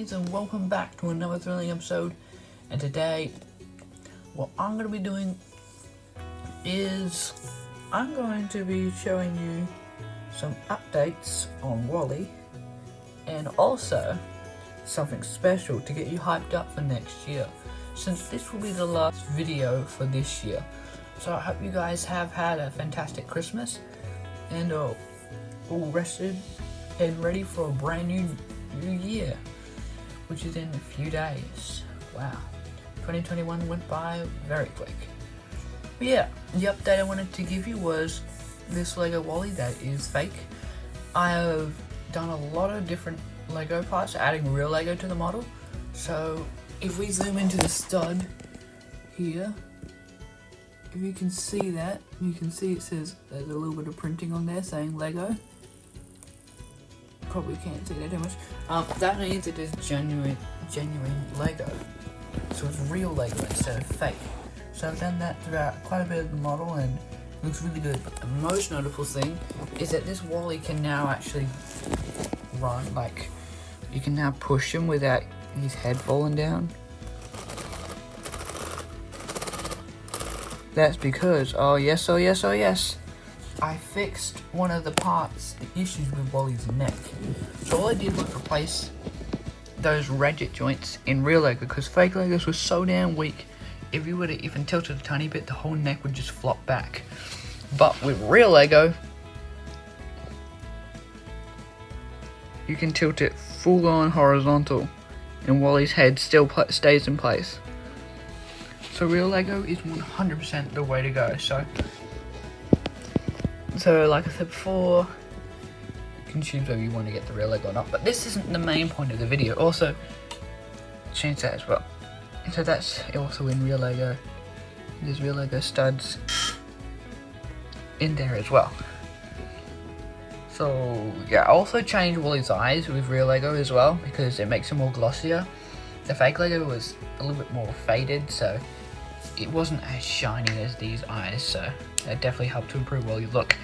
guys, and welcome back to another thrilling episode. And today, what I'm going to be doing is I'm going to be showing you some updates on WALL-E, and also something special to get you hyped up for next year, since this will be the last video for this year. So I hope you guys have had a fantastic Christmas and all rested and ready for a brand new year, which is in a few days. Wow, 2021 went by very quick. But yeah, the update I wanted to give you was this Lego WALL-E that is fake. I have done a lot of different Lego parts, adding real Lego to the model. So if we zoom into the stud here, if you can see that, you can see it says there's a little bit of printing on there saying Lego. Probably can't see that too much. That means it is genuine Lego. So it's real Lego instead of fake. So I've done that throughout quite a bit of the model and it looks really good. But the most notable thing is that this WALL-E can now actually run. Like, you can now push him without his head falling down. That's because, oh yes, I fixed one of the parts, the issues with WALL-E's neck. So all I did was replace those ratchet joints in real Lego, because fake Legos were so damn weak. If you were to even tilt it a tiny bit, the whole neck would just flop back. But with real Lego, you can tilt it full on horizontal and WALL-E's head still stays in place. So real Lego is 100% the way to go. So like I said before, you can choose whether you want to get the real Lego or not, but this isn't the main point of the video. Also, change that as well. So that's also in real Lego. There's real Lego studs in there as well. So yeah, I also changed WALL-E's eyes with real Lego as well, because it makes them more glossier. The fake Lego was a little bit more faded, so it wasn't as shiny as these eyes, so that definitely helped to improve WALL-E look,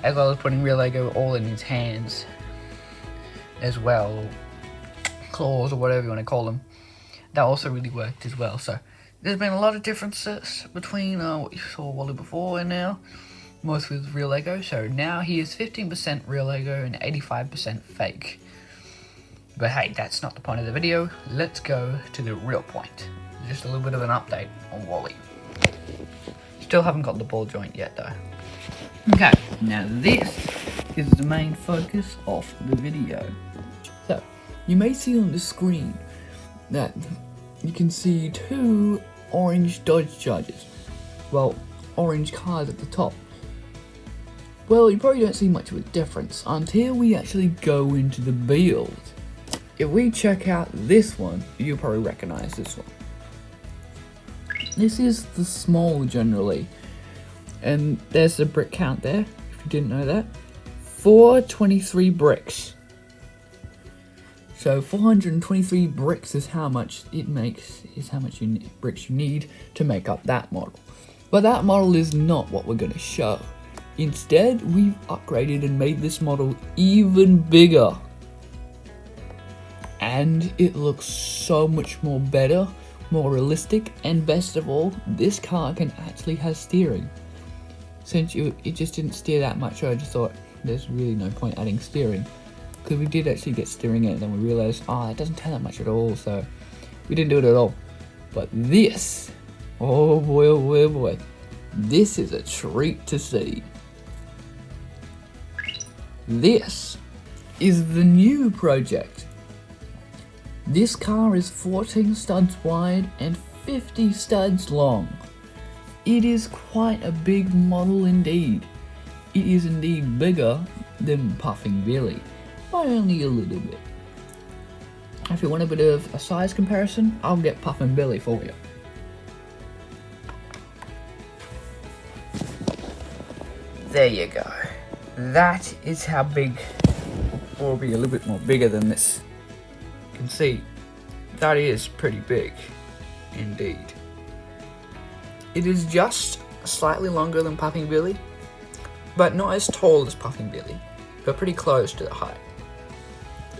as well as putting real Lego all in his hands as well, claws or whatever you want to call them. That also really worked as well. So there's been a lot of differences between what you saw WALL-E before and now, most with real Lego. So now he is 15% real Lego and 85% fake. But hey, that's not the point of the video. Let's go to the real point. Just a little bit of an update on WALL-E. Still haven't got the ball joint yet though. Okay, now this is the main focus of the video. So, you may see on the screen that you can see two orange Dodge Chargers. Well, orange cars at the top. Well, you probably don't see much of a difference until we actually go into the build. If we check out this one, you'll probably recognize this one. This is the small generally, and there's the brick count there, if you didn't know that. 423 bricks. So 423 bricks is how much it makes, is how much bricks you need to make up that model. But that model is not what we're going to show. Instead, we've upgraded and made this model even bigger. And it looks so much more better, more realistic, and best of all, this car can actually have steering. Since it just didn't steer that much, I just thought there's really no point adding steering, because we did actually get steering in, and then we realized, it doesn't turn that much at all, so we didn't do it at all. But this, oh boy, this is a treat to see. This is the new project. This car is 14 studs wide and 50 studs long. It is quite a big model indeed. It is indeed bigger than Puffing Billy, by only a little bit. If you want a bit of a size comparison, I'll get Puffing Billy for you. There you go. That is how big, or be a little bit more bigger than this. You can see, that is pretty big, indeed. It is just slightly longer than Puffing Billy, but not as tall as Puffing Billy, but pretty close to the height,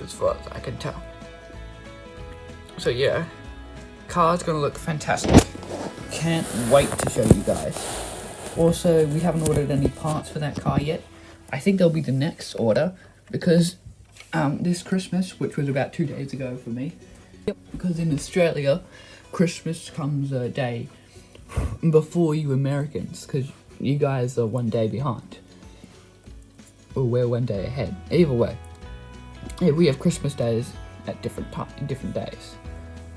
as far as I can tell. So yeah, car's gonna look fantastic. Can't wait to show you guys. Also, we haven't ordered any parts for that car yet. I think there'll be the next order because this Christmas, which was about 2 days ago for me. Yep. Because in Australia, Christmas comes a day before you Americans, because you guys are 1 day behind. Or we're 1 day ahead. Either way, yeah, we have Christmas days at different days.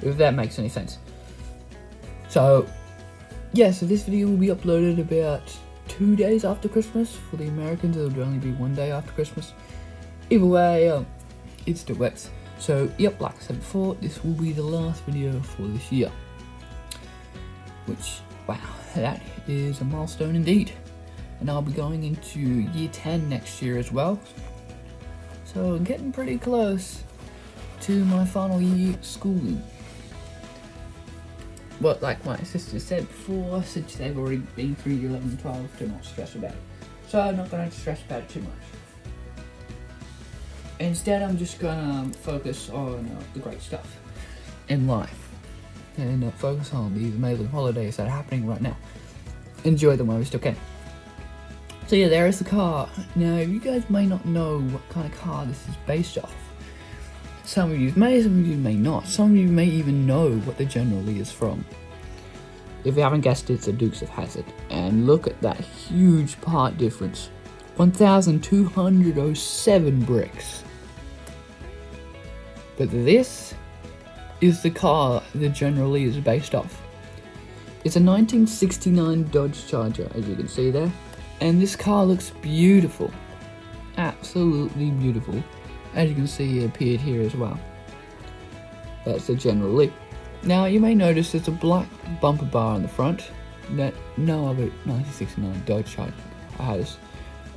If that makes any sense. So, yeah, so this video will be uploaded about 2 days after Christmas. For the Americans, it'll only be 1 day after Christmas. Either way, it still works. So, yep, like I said before, this will be the last video for this year. Which, wow, that is a milestone indeed. And I'll be going into year 10 next year as well. So, getting pretty close to my final year schooling. But like my sister said before, since they've already been through year 11 and 12, do not stress about it. So I'm not going to stress about it too much. Instead, I'm just going to focus on the great stuff in life. And focus on these amazing holidays that are happening right now. Enjoy them while we still can. So yeah, there is the car. Now, you guys may not know what kind of car this is based off. Some of you may, some of you may not. Some of you may even know what the General Lee is from. If you haven't guessed, it's a Dukes of Hazzard. And look at that huge part difference. 1,207 bricks. But this is the car the General Lee is based off. It's a 1969 Dodge Charger, as you can see there. And this car looks beautiful. Absolutely beautiful. As you can see, it appeared here as well. That's the General Lee. Now, you may notice there's a black bumper bar on the front that no other 1969 Dodge Charger has.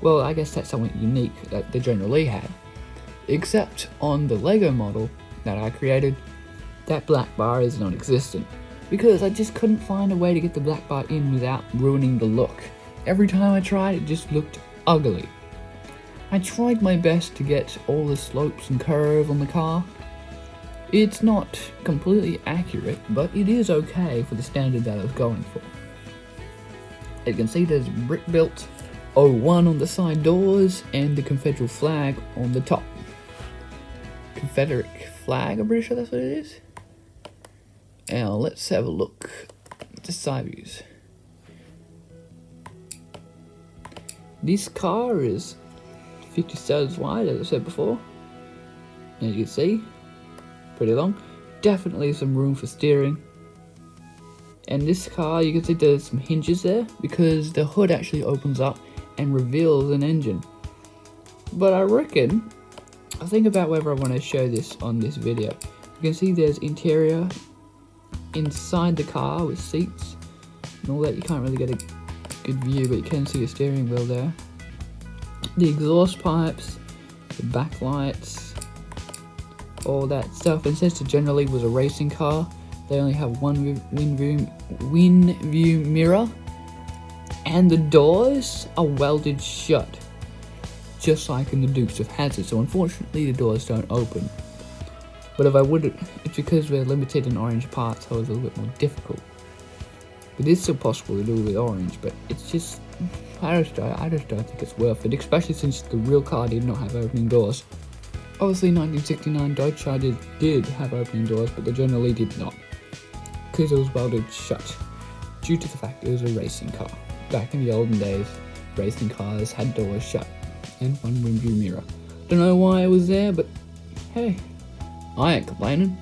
Well, I guess that's something unique that the General Lee had. Except on the Lego model that I created, that black bar is non-existent. Because I just couldn't find a way to get the black bar in without ruining the look. Every time I tried, it just looked ugly. I tried my best to get all the slopes and curve on the car. It's not completely accurate, but it is okay for the standard that I was going for. As you can see, there's brick built 01 on the side doors and the Confederate flag on the top. Confederate flag, I'm pretty sure that's what it is. Now let's have a look at the side views. This car is 50 studs wide, as I said before. As you can see, pretty long. Definitely some room for steering. And this car, you can see there's some hinges there because the hood actually opens up and reveals an engine. But I think about whether I want to show this on this video. You can see there's interior inside the car with seats and all that. You can't really get a good view, but you can see a steering wheel there. The exhaust pipes, the backlights, all that stuff. And since the General Lee was a racing car, they only have one wind view mirror, and the doors are welded shut, just like in the Dukes of Hazzard. So unfortunately, the doors don't open. But if I would, it's because we're limited in orange parts, so it's a little bit more difficult. It is still possible to do with orange, but it's just, I just don't think it's worth it, especially since the real car did not have opening doors. Obviously, 1969 Dodge Charger did have opening doors, but the General Lee did not, because it was welded shut, due to the fact it was a racing car. Back in the olden days, racing cars had doors shut, and one wind view mirror. Don't know why it was there, but hey, I ain't complaining.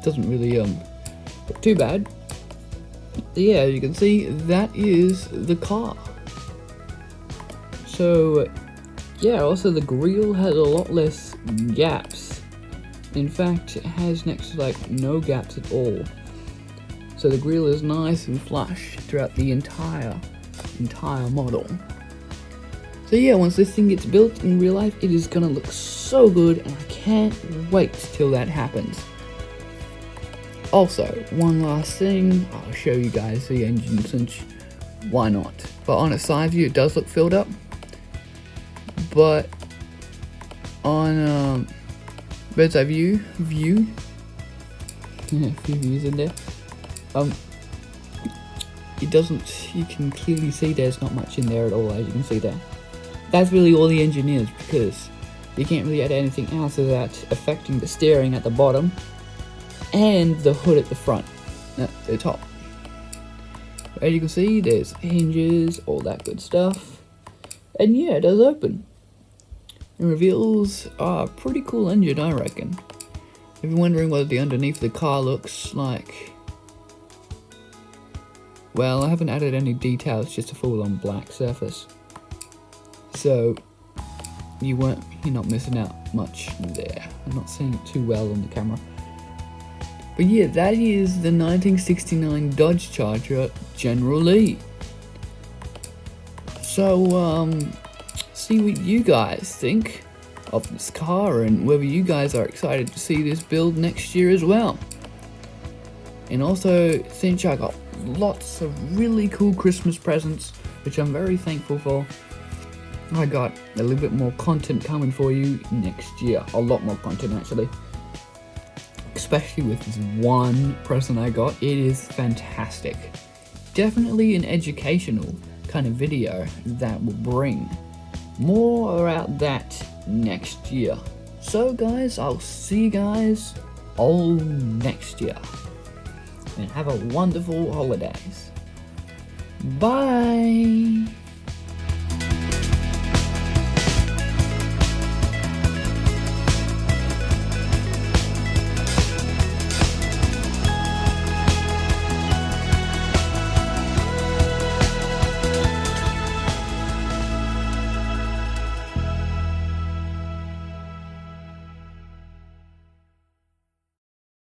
Doesn't really, look too bad. Yeah, you can see that is the car. So, yeah, also the grille has a lot less gaps. In fact, it has next to like no gaps at all. So the grille is nice and flush throughout the entire model. So yeah, once this thing gets built in real life, it is gonna look so good, and I can't wait till that happens. Also, one last thing, I'll show you guys the engine since why not? But on a side view, it does look filled up. But on bird's eye view, a few views in there. It doesn't, you can clearly see there's not much in there at all, as you can see there. That's really all the engineers, because you can't really add anything else without affecting the steering at the bottom and the hood at the front, at the top. As you can see, there's hinges, all that good stuff, and yeah, it does open. It reveals a pretty cool engine, I reckon. If you're wondering what the underneath of the car looks like, well, I haven't added any details, just a full-on black surface. So you're not missing out much there. I'm not seeing it too well on the camera. But yeah, that is the 1969 Dodge Charger General Lee. So see what you guys think of this car and whether you guys are excited to see this build next year as well. And also, since I got lots of really cool Christmas presents, which I'm very thankful for, I got a little bit more content coming for you next year. A lot more content, actually. Especially with this one present I got. It is fantastic. Definitely an educational kind of video that will bring more about that next year. So guys, I'll see you guys all next year. And have a wonderful holidays. Bye!